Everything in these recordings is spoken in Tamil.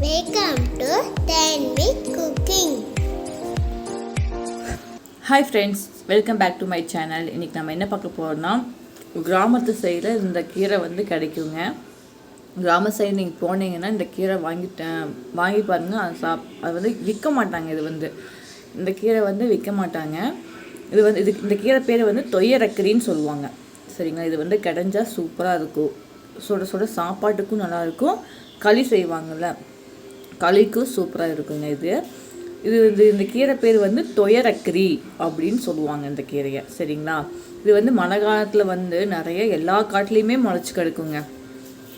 Welcome to Tanvi Cooking. Hi friends, welcome back to my channel. இன்றைக்கி நம்ம என்ன பார்க்க போகிறோம்னா, கிராமத்து சைடில் இந்த கீரை கிடைக்குங்க. கிராம சைடு நீங்கள் போனீங்கன்னா இந்த கீரை வாங்கி பாருங்கள். அது விற்க மாட்டாங்க. இந்த கீரை விற்க மாட்டாங்க. இந்த கீரை பேர் தொய்யரக்கரின்னு சொல்லுவாங்க. சரிங்களா? இது கிடைஞ்சா சூப்பராக இருக்கும். சுட சுட சாப்பாட்டுக்கும் நல்லாயிருக்கும். களி செய்வாங்கள்ல, களிக்கும் சூப்பராக இருக்குங்க. இந்த கீரை பேர் தொயரக்கரி அப்படின்னு சொல்லுவாங்க இந்த கீரையை. சரிங்களா? இது மழை காலத்தில் நிறைய எல்லா காட்டிலையுமே முளைச்சி கிடக்குங்க.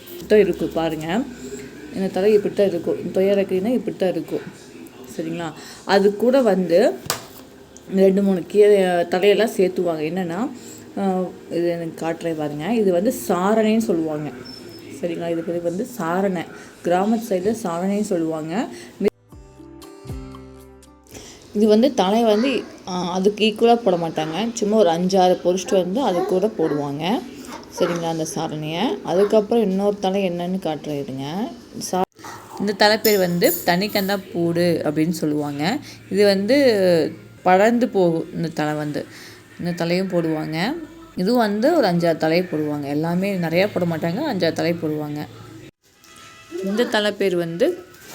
இப்படித்தான் இருக்கும் பாருங்கள். இந்த தலை இப்படித்தான் இருக்கும். தொயரக்கரினா இப்படித்தான் இருக்கும். சரிங்களா? அது கூட 2-3 கீரை தலையெல்லாம் சேர்த்துவாங்க. என்னென்னா, இது எனக்கு காட்டுறேன் பாருங்கள். இது சாரணைன்னு சொல்லுவாங்க. சரிங்களா? இது பேர் சாரணை. கிராமத்து சைடில் சாரணைன்னு சொல்லுவாங்க. இது தலை அதுக்கு ஈக்குவலாக போட மாட்டாங்க. சும்மா ஒரு 5-6 பொரிச்சிட்டு அது கூட போடுவாங்க. சரிங்களா? அந்த சாரணையை. அதுக்கப்புறம் இன்னொரு தலை என்னன்னு காட்டுறேங்க. இந்த தலை பேர் தனிக்கந்தா பூடு அப்படின்னு சொல்லுவாங்க. இது படர்ந்து போகும். இந்த தலையும் போடுவாங்க. இதுவும் ஒரு 5-6 தலை போடுவாங்க. எல்லாமே நிறையா போட மாட்டாங்க. 5-6 தலை போடுவாங்க. இந்த தலை பேர்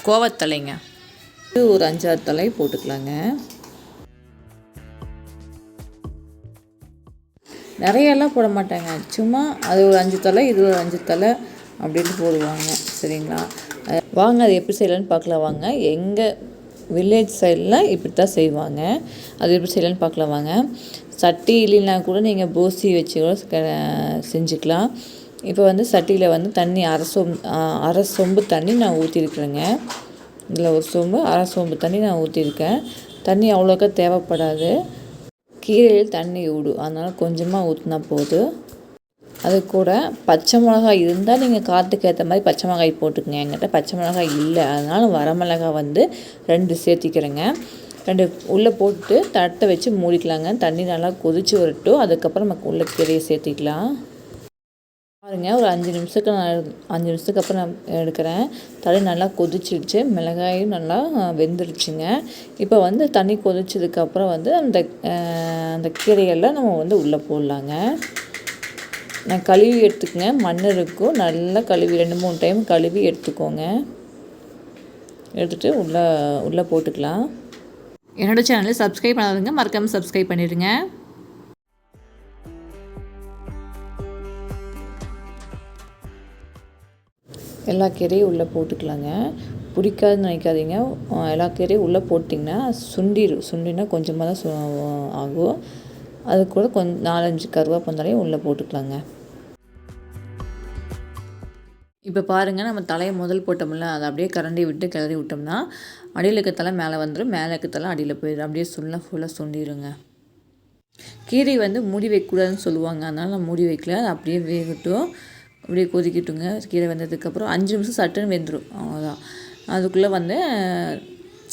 கோவத்தலைங்க. இது ஒரு 5-6 தலை போட்டுக்கலாங்க. நிறையெல்லாம் போட மாட்டாங்க. சும்மா அது ஒரு 5 தலை, இது ஒரு 5 தலை அப்படின்னு போடுவாங்க. சரிங்களா? வாங்க அது எப்படி செய்யலான்னு பார்க்கலாம் வாங்க. எங்கள் வில்லேஜ் சைடில் இப்படி தான் செய்வாங்க. அது எப்படி செய்யலான்னு பார்க்கலாம் வாங்க. சட்டி இல்லைன்னா கூட நீங்கள் போசி வச்சு கூட செஞ்சுக்கலாம். இப்போ சட்டியில் தண்ணி அரை சொம்பு தண்ணி நான் ஊற்றிருக்கிறேங்க. இதில் ஒரு சொம்பு, அரை சொம்பு தண்ணி நான் ஊற்றிருக்கேன். தண்ணி அவ்வளோக்கா தேவைப்படாது. கீரையில் தண்ணி விடும். அதனால் கொஞ்சமாக ஊற்றினா போதும். அது கூட பச்சை மிளகாய் இருந்தால் நீங்கள் காற்றுக்கு ஏற்ற மாதிரி பச்சை மிளகாய் போட்டுக்கங்க. என்கிட்ட பச்சை மிளகாய் இல்லை, அதனால் வரமிளகாய் 2 சேர்த்திக்கிறேங்க. 2 உள்ளே போட்டு தட்டை வச்சு மூடிக்கலாங்க. தண்ணி நல்லா கொதித்து வரட்டும். அதுக்கப்புறம் நமக்கு உள்ள கீரையை சேர்த்திக்கலாம். பாருங்கள், ஒரு 5 நிமிஷத்துக்கு அப்புறம் நான் எடுக்கிறேன். தண்ணி நல்லா கொதிச்சிடுச்சு. மிளகாயும் நல்லா வெந்துருச்சுங்க. இப்போ தண்ணி கொதிச்சதுக்கப்புறம் அந்த கீரையெல்லாம் நம்ம உள்ளே போடலாங்க. நான் கழுவி எடுத்துக்கங்க. மண் இருக்கும். நல்லா கழுவி 2-3 டைம் கழுவி எடுத்துக்கோங்க. எடுத்துகிட்டு உள்ளே போட்டுக்கலாம். என்னோடய சேனலை சப்ஸ்கிரைப் பண்ணாதவங்க மறக்காமல் சப்ஸ்கிரைப் பண்ணிடுங்க. எல்லா கீரையும் உள்ளே போட்டுக்கலாங்க. பிடிக்காதுன்னு நினைக்காதீங்க. எல்லா கீரையும் உள்ளே போட்டிங்கன்னா சுண்டினா கொஞ்சமாக தான் ஆகும். அது கூட 4-5 கருவேப்பந்தலையும் உள்ளே போட்டுக்கலாங்க. இப்போ பாருங்கள், நம்ம தலையை முதல் போட்டோம்ல, அதை அப்படியே கரண்டி விட்டு கிளறி விட்டோம்னா அடியில் இருக்க தலை மேலே வந்துடும், மேலே இருக்க தலை அடியில் போயிடும். அப்படியே ஃபுல்லாக சுண்டிடுங்க. கீரை மூடி வைக்கக்கூடாதுன்னு சொல்லுவாங்க. அதனால் நான் மூடி வைக்கல. அது அப்படியே வேகட்டும். அப்படியே கொதிக்கட்டுங்க. கீரை வெந்ததுக்கப்புறம் 5 நிமிஷம் சட்டுன்னு வெந்துடும். அவ்வளோதான். அதுக்குள்ளே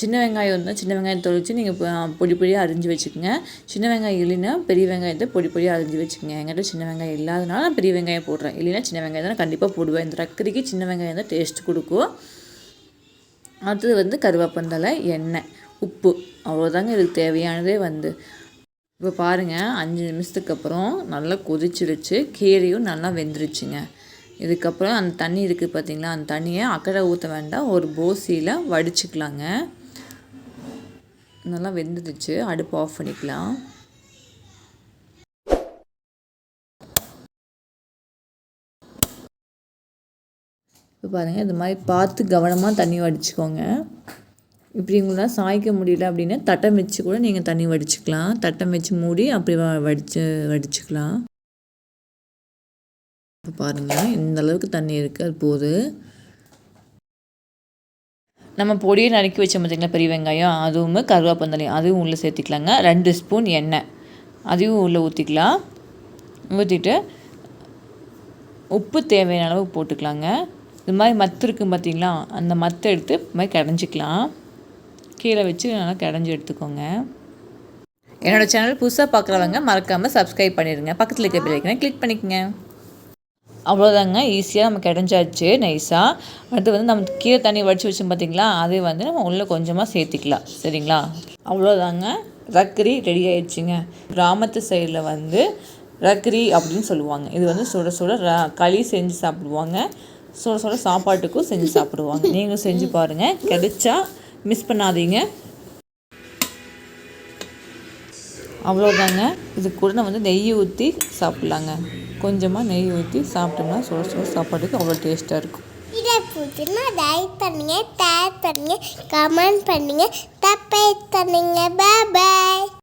சின்ன வெங்காயம் இருந்தால் சின்ன வெங்காயம் தொளிச்சு நீங்கள் பொடி பொடியாக அரிஞ்சு வச்சுக்கோங்க. சின்ன வெங்காயம் இல்லைன்னா பெரிய வெங்காயத்தை பொடி பொடியாக அரிஞ்சு வச்சுக்கோங்க. என்கிட்ட சின்ன வெங்காயம் இல்லாதனால நான் பெரிய வெங்காயம் போடுறேன். இல்லைன்னா சின்ன வெங்காயம் தான் நான் கண்டிப்பாக போடுவேன். இந்த ரக்கரிக்கு சின்ன வெங்காயம் தான் டேஸ்ட் கொடுக்கும். அடுத்தது கருவேப்பந்தலை, எண்ணெய், உப்பு, அவ்வளோதாங்க இதுக்கு தேவையானதே. இப்போ பாருங்கள், 5 நிமிஷத்துக்கு அப்புறம் நல்லா கொதிச்சிருச்சு. கீரையும் நல்லா வெந்துருச்சுங்க. இதுக்கப்புறம் அந்த தண்ணி இருக்குது பார்த்திங்களா, அந்த தண்ணியை அக்கறை ஊற்ற வேண்டாம். ஒரு போசியில் வடிச்சுக்கலாங்க. நல்லா வெந்துடுச்சு. அடுப்பு ஆஃப் பண்ணிக்கலாம். இப்போ பாருங்கள், இந்த மாதிரி பார்த்து கவனமாக தண்ணி வடிச்சுக்கோங்க. இப்படி உங்களால் சாய்க்க முடியல அப்படின்னா தட்டம் வச்சு கூட நீங்கள் தண்ணி வடிச்சுக்கலாம். தட்டம் வச்சு மூடி அப்படி வடிச்சுக்கலாம். இப்போ பாருங்கள், இந்த அளவுக்கு தண்ணி இருக்குது. அது போதும். நம்ம பொடியை நறுக்கி வச்ச பார்த்திங்களா பெரிய வெங்காயம், அதுவும் கருவேப்பந்தலையும் அதுவும் உள்ளே சேர்த்திக்கலாங்க. 2 ஸ்பூன் எண்ணெய் அதையும் உள்ளே ஊற்றிக்கலாம். ஊற்றிட்டு உப்பு தேவையான அளவு போட்டுக்கலாங்க. இது மாதிரி மத்து இருக்குது பார்த்திங்களா, அந்த மத்தை எடுத்து இது மாதிரி கடைஞ்சிக்கலாம். கீழே வச்சு நல்லா கடைஞ்சி எடுத்துக்கோங்க. என்னோடய சேனல் புதுசாக பார்க்குறவங்க மறக்காமல் சப்ஸ்கிரைப் பண்ணிடுங்க. பக்கத்தில் இருக்க பெல் ஐகானை கிளிக் பண்ணிக்கோங்க. அவ்வளோதாங்க, ஈஸியாக நம்ம கிடைஞ்சாச்சு நைஸாக. அடுத்து வந்து நம்ம கீரை தண்ணி வடித்து வச்சோம் பார்த்தீங்களா, அதை வந்து நம்ம உள்ளே கொஞ்சமாக சேர்த்திக்கலாம். சரிங்களா? அவ்வளோதாங்க, ரக்கரி ரெடி ஆயிடுச்சுங்க. கிராமத்து சைடில் வந்து ரக்கரி அப்படின்னு சொல்லுவாங்க. இது வந்து சுட சுட களி செஞ்சு சாப்பிடுவாங்க, சுட சுட சாப்பாட்டுக்கும் செஞ்சு சாப்பிடுவாங்க. நீங்களும் செஞ்சு பாருங்கள், கிடைச்சா மிஸ் பண்ணாதீங்க. அவ்வளோதாங்க, இது கூட நம்ம வந்து நெய் ஊற்றி சாப்பிட்லாங்க. கொஞ்சமாக நெய் ஊற்றி சாப்பிட்டோம்னா சுட சுட சாப்பாட்டுக்கு அவ்வளோ டேஸ்ட்டாக இருக்கும். இதை பிடிச்சினா லைக் பண்ணுங்க, ஷேர் பண்ணுங்க, கமெண்ட் பண்ணுங்க, சப்ஸ்கிரைப் பண்ணுங்க. பாய்.